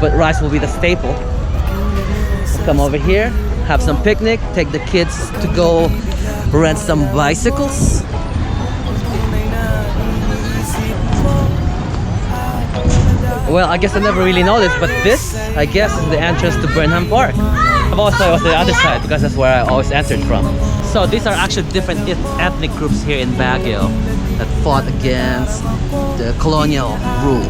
but rice will be the staple. Come over here, have some picnic, take the kids to go rent some bicycles. Well, I guess I never really noticed, but this, I guess, is the entrance to Burnham Park. I've always thought it was the other side because that's where I always entered from. So these are actually different ethnic groups here in Baguio that fought against the colonial rule.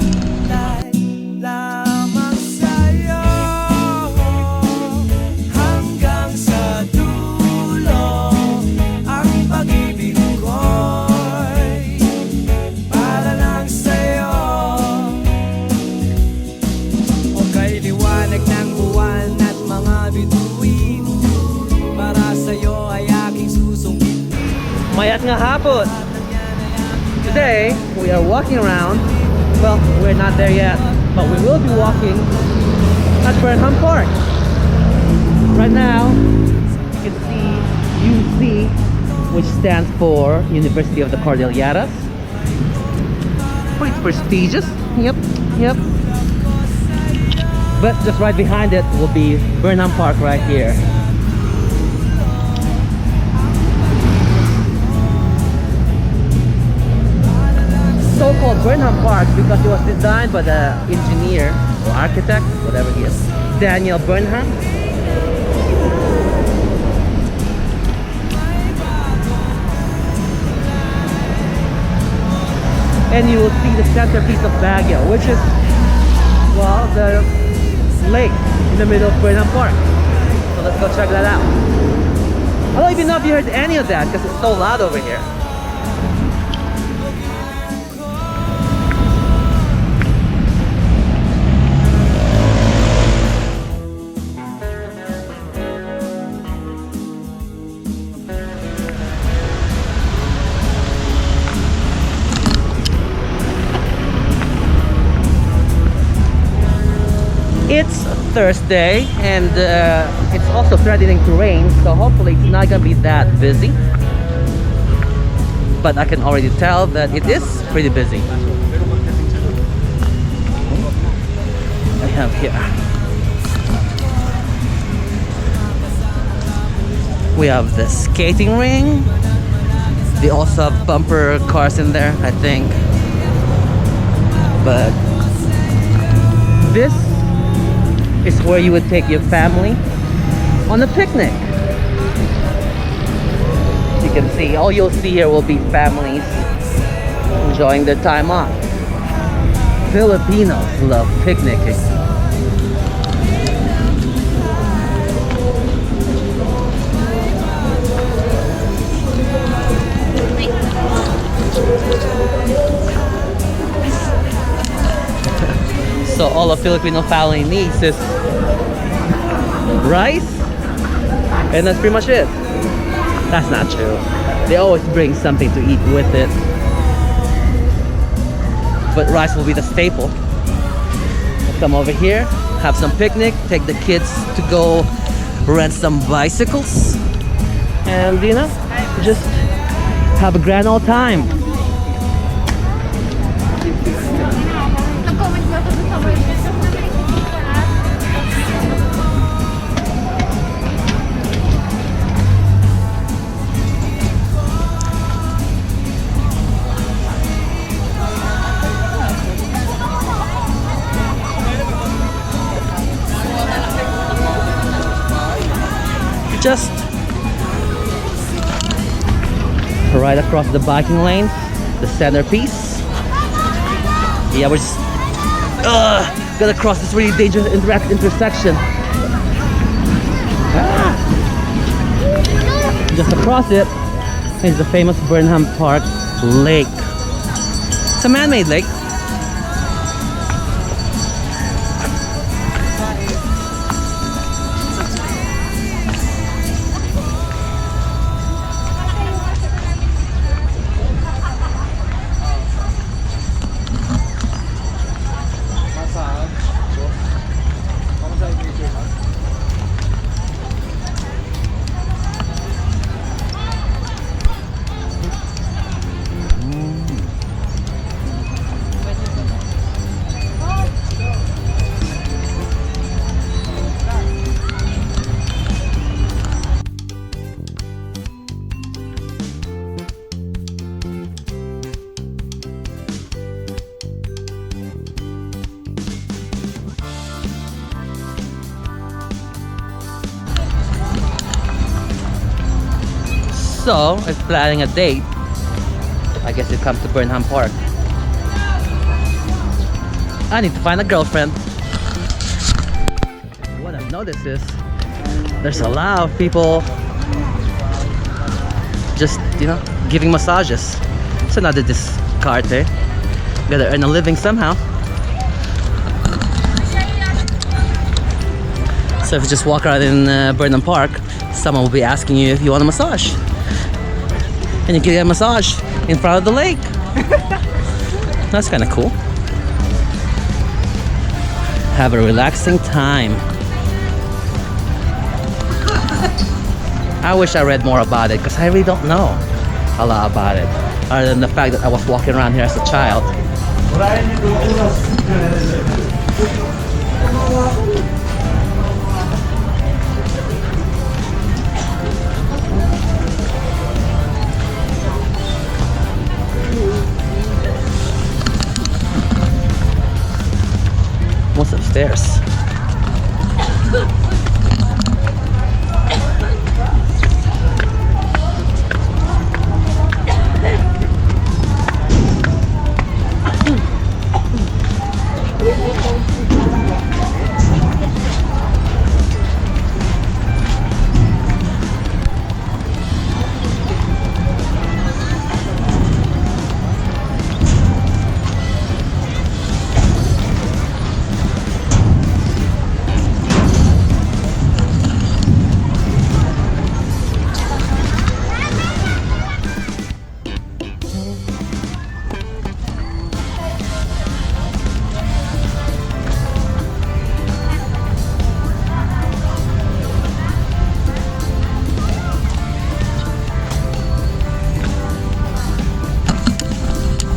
Mayat nga hapon. Today we are walking around. Well, we're not there yet, but we will be walking at Burnham Park. Right now, you can see UC, which stands for University of the Cordilleras. Pretty prestigious. Yep. But just right behind it will be Burnham Park right here. So-called Burnham Park because it was designed by the engineer or architect, whatever he is, Daniel Burnham. And you will see the centerpiece of Baguio, which is, well, the lake in the middle of Burnham Park. So let's go check that out. I don't even know if you heard any of that because it's so loud over here. It's Thursday and it's also threatening to rain, so hopefully it's not gonna be that busy, but I can already tell that it is pretty busy. I have here, we have the skating ring. They also have bumper cars in there, I think, but this is where you would take your family on a picnic. You can see, all you'll see here will be families enjoying their time off. Filipinos love picnicking. So all a Filipino family needs is rice, and that's pretty much it. That's not true. They always bring something to eat with it, but rice will be the staple. Come over here, have some picnic, take the kids to go rent some bicycles, and you know, just have a grand old time. Just right across the biking lane, the centerpiece. Yeah, we're just gotta cross this really dangerous intersection. Just across it is the famous Burnham Park Lake. It's a man-made lake. So, if planning a date, I guess you come to Burnham Park. I need to find a girlfriend. What I've noticed is there's a lot of people just, you know, giving massages. It's another discard there. Gotta earn a living somehow. So if you just walk around in Burnham Park, someone will be asking you if you want a massage. And you can get a massage in front of the lake. That's kind of cool. Have a relaxing time. I wish I read more about it because I really don't know a lot about it, other than the fact that I was walking around here as a child. What's upstairs?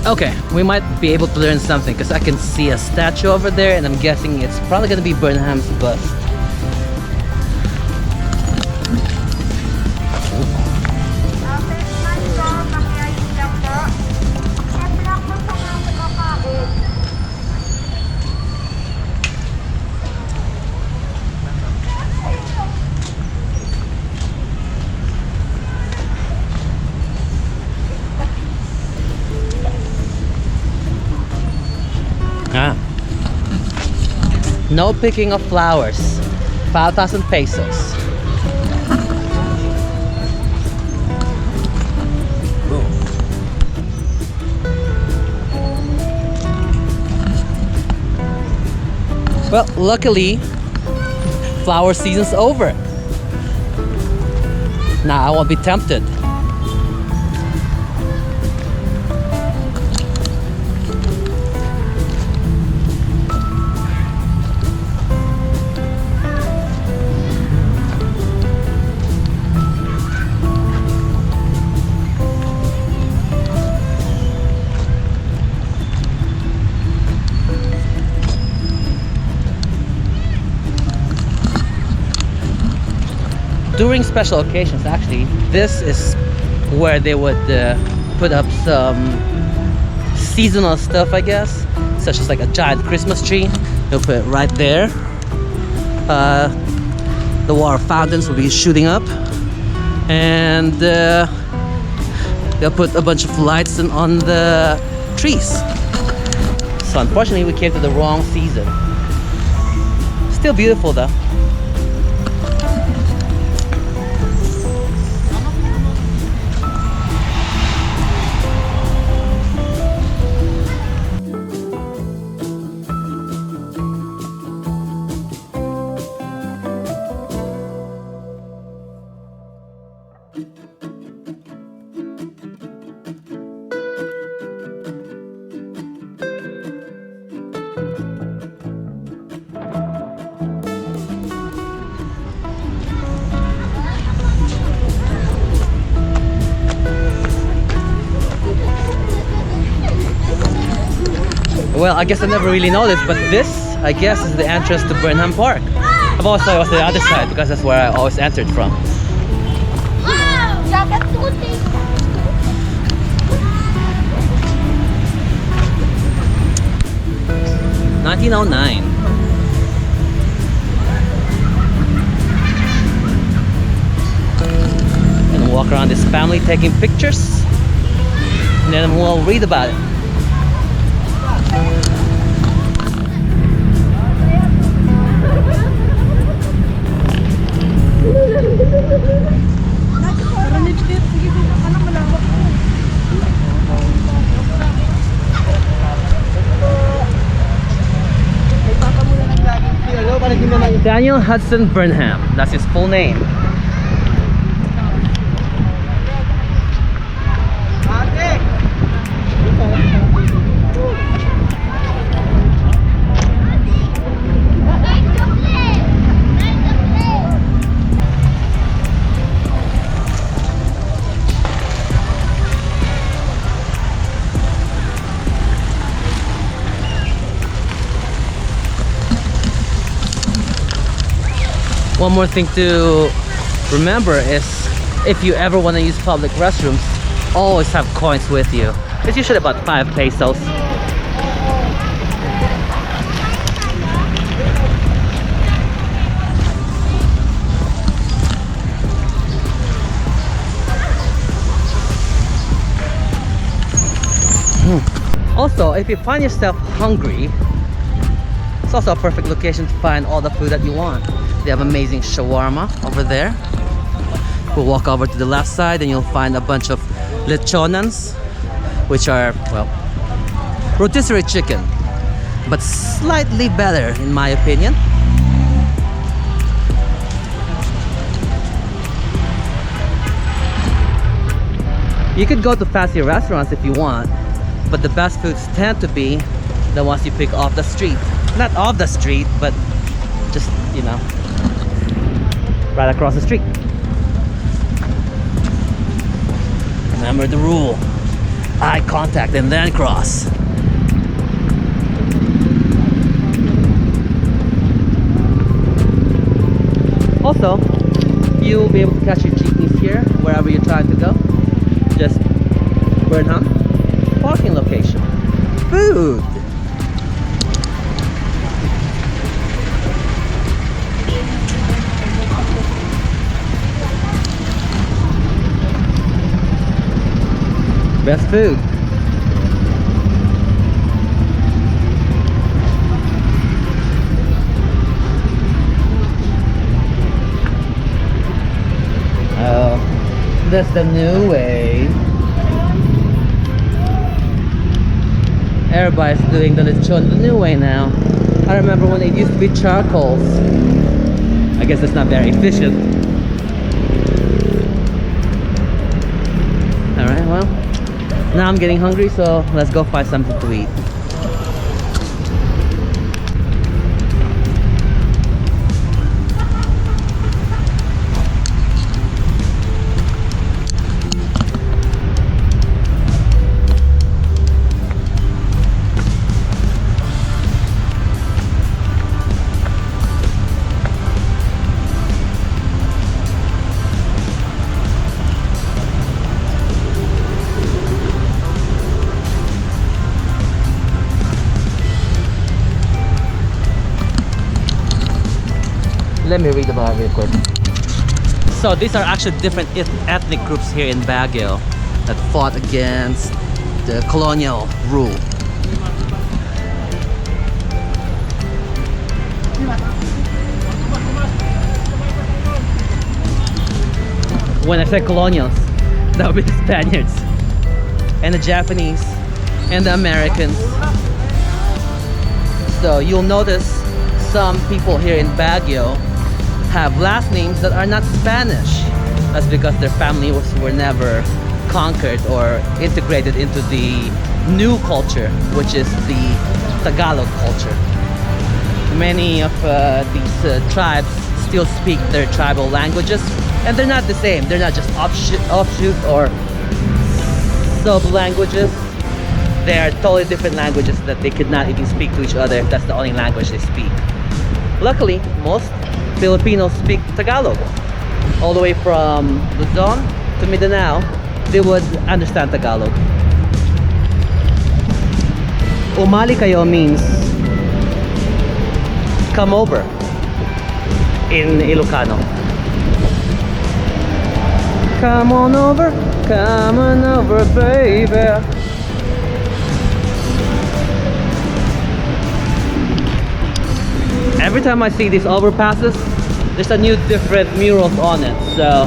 Okay, we might be able to learn something because I can see a statue over there and I'm guessing it's probably going to be Burnham's bust. No picking of flowers. 5,000 pesos. Well, luckily, flower season's over. Now I won't be tempted. During special occasions, actually, this is where they would put up some seasonal stuff, I guess, such as like a giant Christmas tree. They'll put it right there. The water fountains will be shooting up, and they'll put a bunch of lights on the trees. So unfortunately, we came to the wrong season. Still beautiful though. Well, I guess I never really noticed, but this, I guess, is the entrance to Burnham Park. I've always thought it was the other side because that's where I always entered from. 1909. And Walk around this family taking pictures, and then we'll read about it. Daniel Hudson Burnham, that's his full name. One more thing to remember is if you ever want to use public restrooms, always have coins with you. It's usually about 5 pesos. Also, if you find yourself hungry, it's also a perfect location to find all the food that you want. They have amazing shawarma over there. We'll walk over to the left side and you'll find a bunch of lechonans, which are, well, rotisserie chicken, but slightly better in my opinion. You could go to fancy restaurants if you want, but the best foods tend to be the ones you pick off the street. Not off the street, but just, you know, right across the street. Remember the rule: eye contact and then cross. Also, you'll be able to catch your jeepneys here wherever you're trying to go. Just Burnham parking location. Food. Best food. Oh, that's the new way. Everybody's doing the lechon the new way now. I remember when it used to be charcoals. I guess it's not very efficient. Alright, well, now I'm getting hungry, so let's go find something to eat. Let me read about it real quick. So these are actually different ethnic groups here in Baguio that fought against the colonial rule. When I say colonials, that would be the Spaniards and the Japanese and the Americans. So you'll notice some people here in Baguio have last names that are not Spanish. That's because their families were never conquered or integrated into the new culture, which is the Tagalog culture. Many of these tribes still speak their tribal languages, and they're not the same. They're not just offshoot or sub-languages. They are totally different languages that they could not even speak to each other if that's the only language they speak. Luckily, most Filipinos speak Tagalog. All the way from Luzon to Mindanao, they would understand Tagalog. Umali kayo means come over in Ilocano. Come on over, baby. Every time I see these overpasses, there's a new different murals on it. So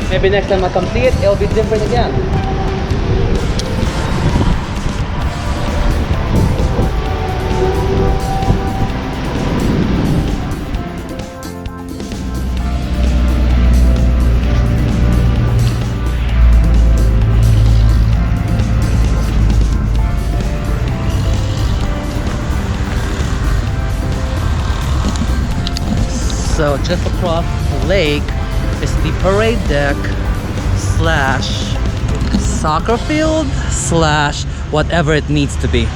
maybe next time I come see it, it'll be different again. So just across the lake is the parade deck slash soccer field slash whatever it needs to be.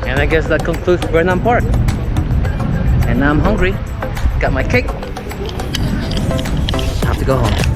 And I guess that concludes Burnham Park. And now I'm hungry. Got my cake. Have to go home.